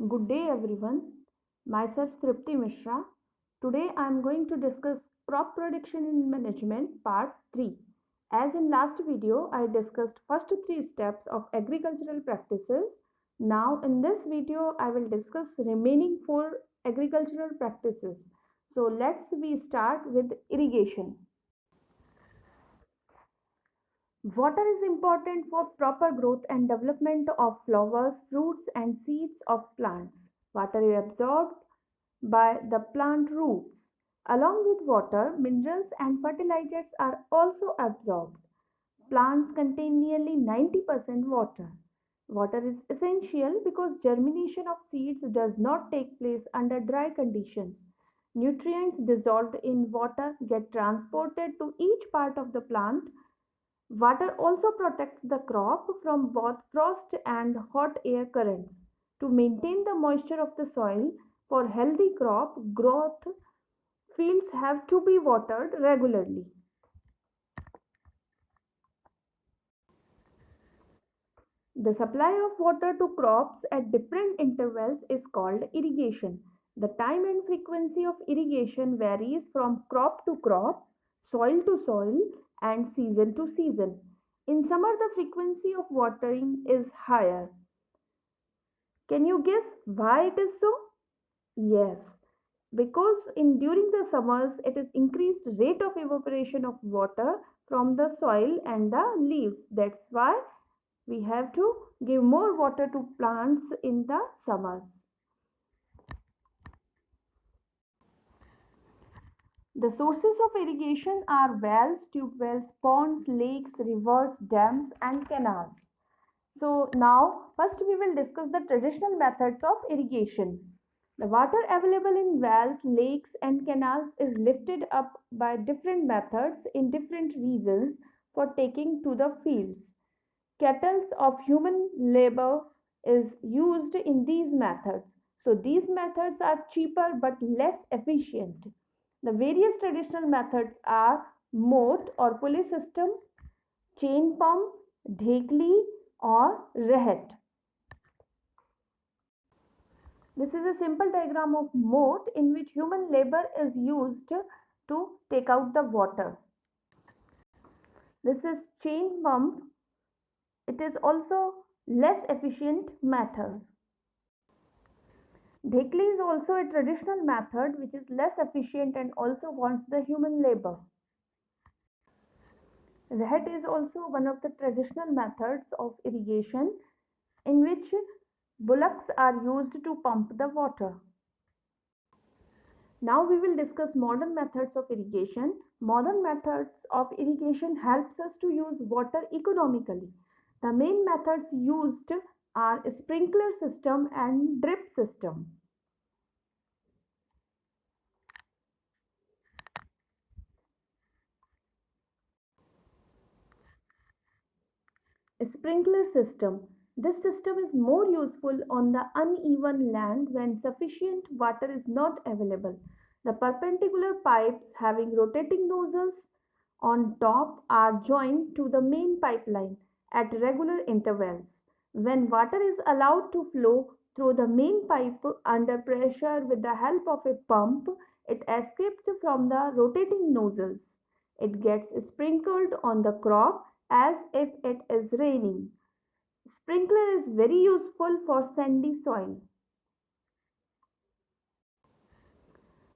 Good day everyone. Myself Tripti Mishra. Today I am going to discuss crop production in management part 3. As in last video I discussed first 3 steps of agricultural practices. Now in this video I will discuss remaining 4 agricultural practices. So let's we start with irrigation. Water is important for proper growth and development of flowers, fruits, and seeds of plants. Water is absorbed by the plant roots. Along with water, minerals and fertilizers are also absorbed. Plants contain nearly 90% water. Water is essential because germination of seeds does not take place under dry conditions. Nutrients dissolved in water get transported to each part of the plant. Water also protects the crop from both frost and hot air currents. To maintain the moisture of the soil for healthy crop growth, fields have to be watered regularly. The supply of water to crops at different intervals is called irrigation. The time and frequency of irrigation varies from crop to crop, soil to soil, and season to season. In summer, the frequency of watering is higher. Can you guess why it is so? Yes, because in during the summers it is increased rate of evaporation of water from the soil and the leaves. That's why we have to give more water to plants in the summers. The sources of irrigation are wells, tube wells, ponds, lakes, rivers, dams and canals. So now first we will discuss the traditional methods of irrigation. The water available in wells, lakes and canals is lifted up by different methods in different regions for taking to the fields. Kettles of human labor is used in these methods. So these methods are cheaper but less efficient. The various traditional methods are moat or pulley system, chain pump, dhekli or rehet. This is a simple diagram of moat in which human labor is used to take out the water. This is chain pump. It is also less efficient method. Dhekli is also a traditional method which is less efficient and also wants the human labor. Rehet is also one of the traditional methods of irrigation in which bullocks are used to pump the water. Now we will discuss modern methods of irrigation. Modern methods of irrigation helps us to use water economically. The main methods used are sprinkler system and drip system. Sprinkler system. This system is more useful on the uneven land when sufficient water is not available. The perpendicular pipes having rotating nozzles on top are joined to the main pipeline at regular intervals. When water is allowed to flow through the main pipe under pressure with the help of a pump, it escapes from the rotating nozzles. It gets sprinkled on the crop as if it is raining. Sprinkler is very useful for sandy soil.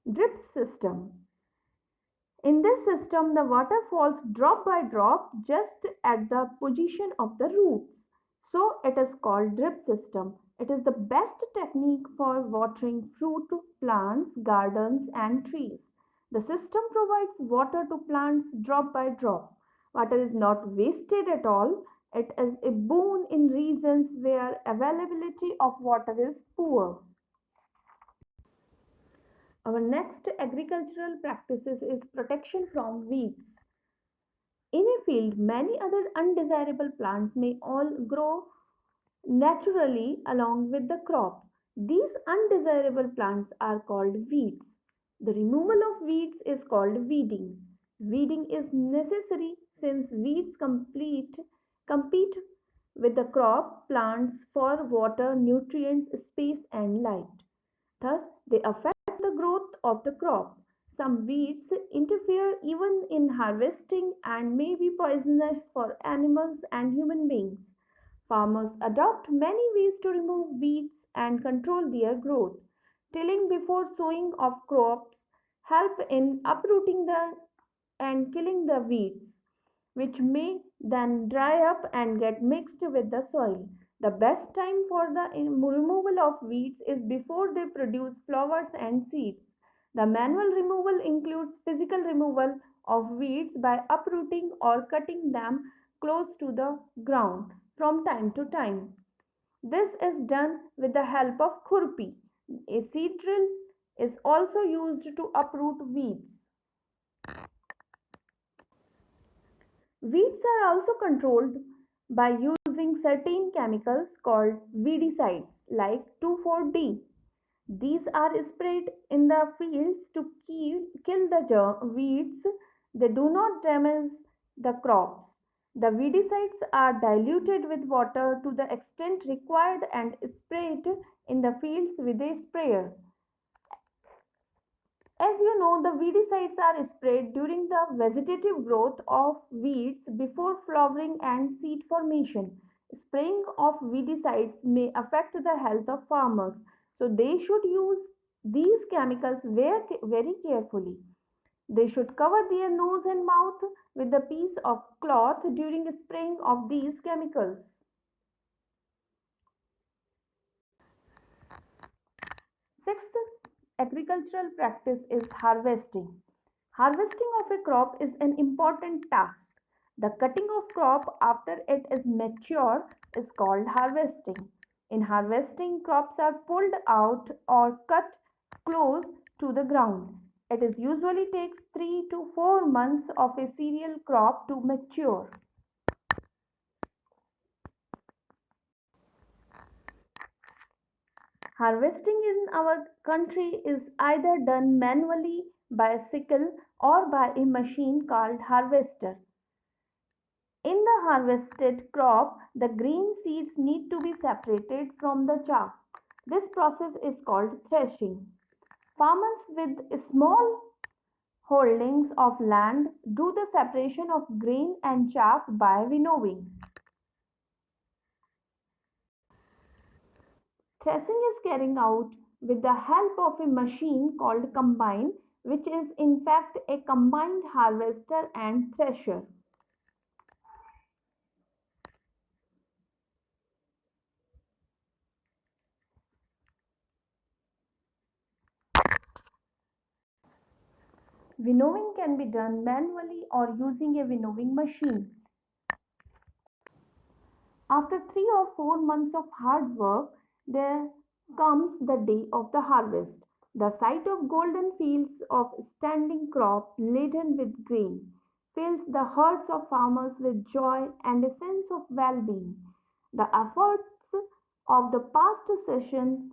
Drip system. In this system, the water falls drop by drop just at the position of the roots. So it is called drip system. It is the best technique for watering fruit plants, gardens and trees. The system provides water to plants drop by drop. Water is not wasted at all. It is a boon in regions where availability of water is poor. Our next agricultural practices is protection from weeds. In a field, many other undesirable plants may all grow naturally along with the crop. These undesirable plants are called weeds. The removal of weeds is called weeding. Weeding is necessary since weeds compete with the crop plants for water, nutrients, space, and light. Thus, they affect the growth of the crop. Some weeds interfere even in harvesting and may be poisonous for animals and human beings. Farmers adopt many ways to remove weeds and control their growth. Tilling before sowing of crops help in uprooting the and killing the weeds, which may then dry up and get mixed with the soil. The best time for the removal of weeds is before they produce flowers and seeds. The manual removal includes physical removal of weeds by uprooting or cutting them close to the ground from time to time. This is done with the help of khurpi. A seed drill is also used to uproot weeds. Weeds are also controlled by using certain chemicals called weedicides like 2,4-D. These are sprayed in the fields to kill the weeds. They do not damage the crops. The weedicides are diluted with water to the extent required and sprayed in the fields with a sprayer. As you know, the weedicides are sprayed during the vegetative growth of weeds before flowering and seed formation. Spraying of weedicides may affect the health of farmers, so they should use these chemicals very carefully. They should cover their nose and mouth with a piece of cloth during spraying of these chemicals. Sixth agricultural practice is harvesting. Harvesting of a crop is an important task. The cutting of crop after it is mature is called harvesting. In harvesting, crops are pulled out or cut close to the ground. It is usually takes 3 to 4 months of a cereal crop to mature. Harvesting in our country is either done manually by a sickle or by a machine called harvester. In the harvested crop, the green seeds need to be separated from the chaff. This process is called threshing. Farmers with small holdings of land do the separation of grain and chaff by winnowing. Threshing is carried out with the help of a machine called combine, which is in fact a combined harvester and thresher. Winnowing can be done manually or using a winnowing machine. After 3 or 4 months of hard work, there comes the day of the harvest. The sight of golden fields of standing crop laden with grain fills the hearts of farmers with joy and a sense of well-being. The efforts of the past season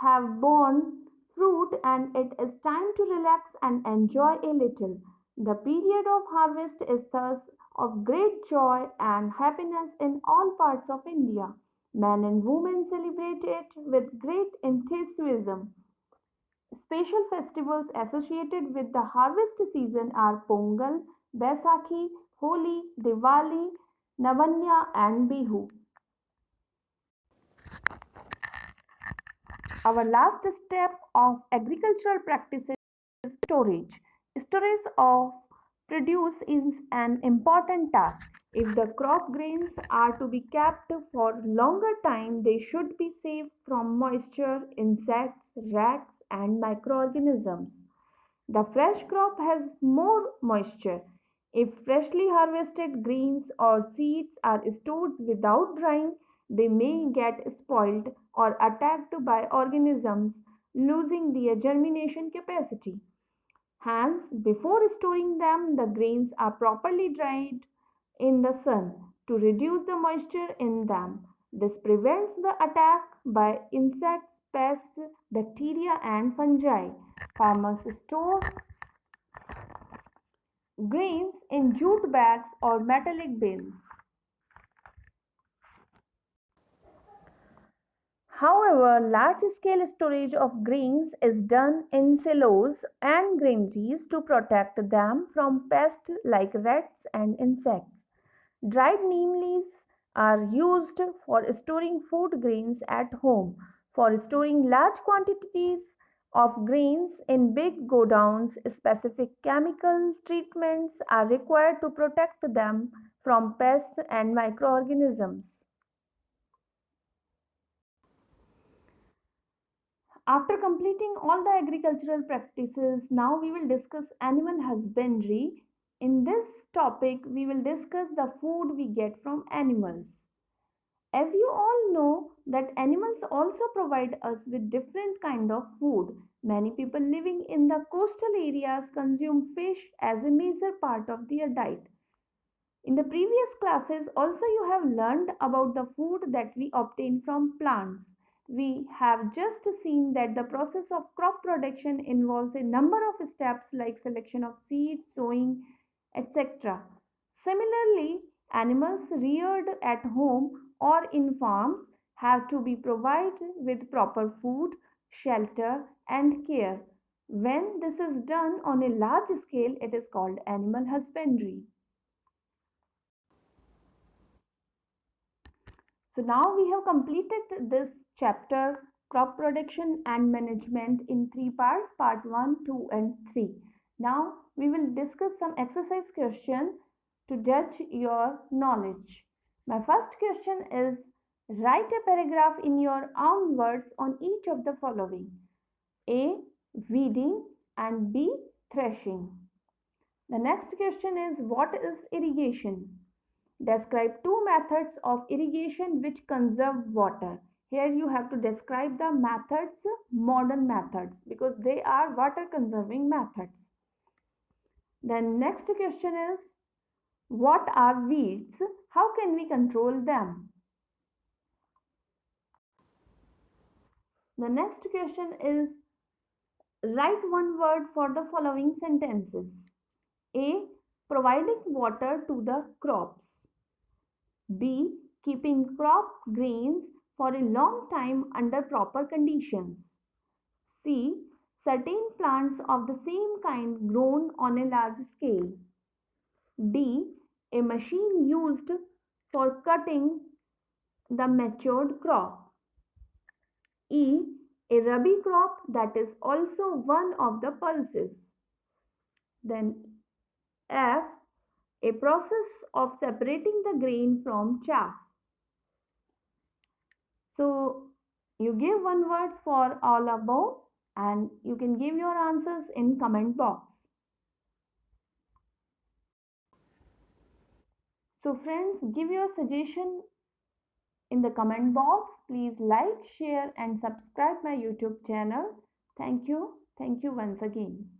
have borne fruit and it is time to relax and enjoy a little. The period of harvest is thus of great joy and happiness in all parts of India. Men and women celebrate it with great enthusiasm. Special festivals associated with the harvest season are Pongal, Baisakhi, Holi, Diwali, Navanya, and Bihu. Our last step of agricultural practices is storage. Storage of produce is an important task. If the crop grains are to be kept for longer time, they should be saved from moisture, insects, rats, and microorganisms. The fresh crop has more moisture. If freshly harvested grains or seeds are stored without drying, they may get spoiled or attacked by organisms, losing their germination capacity. Hence, before storing them, the grains are properly dried in the sun to reduce the moisture in them. This prevents the attack by insects, pests, bacteria, and fungi. Farmers store grains in jute bags or metallic bins. However, large-scale storage of grains is done in silos and granaries to protect them from pests like rats and insects. Dried neem leaves are used for storing food grains at home. For storing large quantities of grains in big godowns, specific chemical treatments are required to protect them from pests and microorganisms. After completing all the agricultural practices, now we will discuss animal husbandry. In this topic, we will discuss the food we get from animals. As you all know that animals also provide us with different kind of food. Many people living in the coastal areas consume fish as a major part of their diet. In the previous classes also you have learned about the food that we obtain from plants. We have just seen that the process of crop production involves a number of steps like selection of seeds, sowing, etc. Similarly, animals reared at home or in farms have to be provided with proper food, shelter, and care. When this is done on a large scale, it is called animal husbandry. So now we have completed this chapter crop production and management in three parts, part 1, 2 and 3. Now we will discuss some exercise question to judge your knowledge. My first question is write a paragraph in your own words on each of the following. A. Weeding and B. Threshing. The next question is what is irrigation? Describe two methods of irrigation which conserve water. Here you have to describe the methods, modern methods, because they are water conserving methods. Then next question is what are weeds? How can we control them? The next question is write one word for the following sentences. A. Providing water to the crops. B. Keeping crop grains for a long time under proper conditions. C. Certain plants of the same kind grown on a large scale. D. A machine used for cutting the matured crop. E. A rabi crop that is also one of the pulses. Then F. A process of separating the grain from chaff. So you give one word for all above and you can give your answers in comment box. So friends, give your suggestion in the comment box. Please like, share and subscribe my YouTube channel. Thank you. Thank you once again.